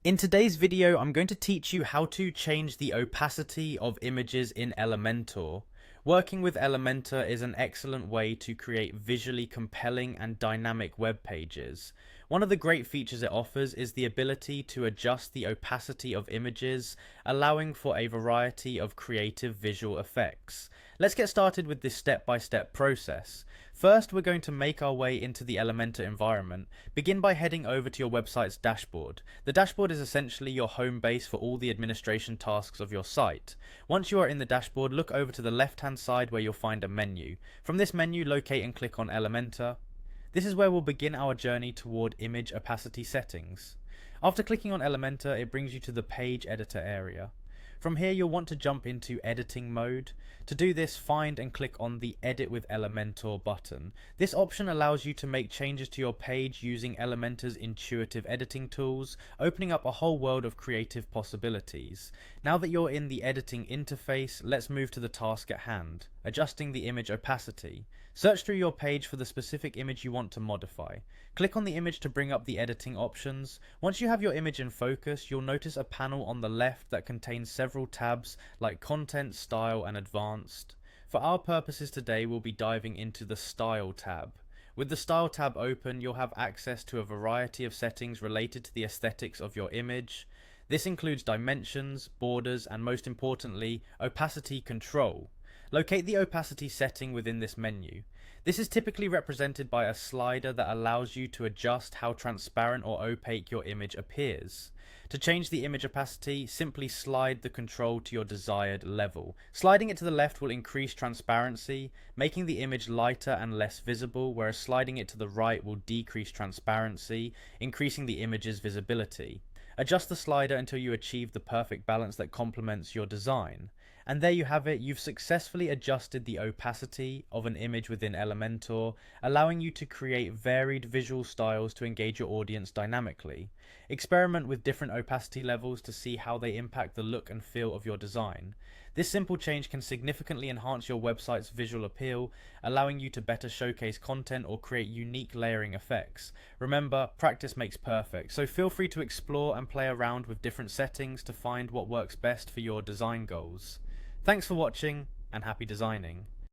In today's video, I'm going to teach you how to change the opacity of images in Elementor. Working with Elementor is an excellent way to create visually compelling and dynamic web pages. One of the great features it offers is the ability to adjust the opacity of images, allowing for a variety of creative visual effects. Let's get started with this step-by-step process. First, we're going to make our way into the Elementor environment. Begin by heading over to your website's dashboard. The dashboard is essentially your home base for all the administration tasks of your site. Once you are in the dashboard, look over to the left-hand side where you'll find a menu. From this menu, locate and click on Elementor. This is where we'll begin our journey toward image opacity settings. After clicking on Elementor, it brings you to the page editor area. From here, you'll want to jump into editing mode. To do this, find and click on the Edit with Elementor button. This option allows you to make changes to your page using Elementor's intuitive editing tools, opening up a whole world of creative possibilities. Now that you're in the editing interface, let's move to the task at hand, adjusting the image opacity. Search through your page for the specific image you want to modify. Click on the image to bring up the editing options. Once you have your image in focus, you'll notice a panel on the left that contains several tabs like Content, Style, and Advanced. For our purposes today, we'll be diving into the Style tab. With the Style tab open, you'll have access to a variety of settings related to the aesthetics of your image. This includes dimensions, borders, and most importantly, opacity control. Locate the opacity setting within this menu. This is typically represented by a slider that allows you to adjust how transparent or opaque your image appears. To change the image opacity, simply slide the control to your desired level. Sliding it to the left will increase transparency, making the image lighter and less visible, whereas sliding it to the right will decrease transparency, increasing the image's visibility. Adjust the slider until you achieve the perfect balance that complements your design. And there you have it, you've successfully adjusted the opacity of an image within Elementor, allowing you to create varied visual styles to engage your audience dynamically. Experiment with different opacity levels to see how they impact the look and feel of your design. This simple change can significantly enhance your website's visual appeal, allowing you to better showcase content or create unique layering effects. Remember, practice makes perfect, so feel free to explore and play around with different settings to find what works best for your design goals. Thanks for watching, and happy designing.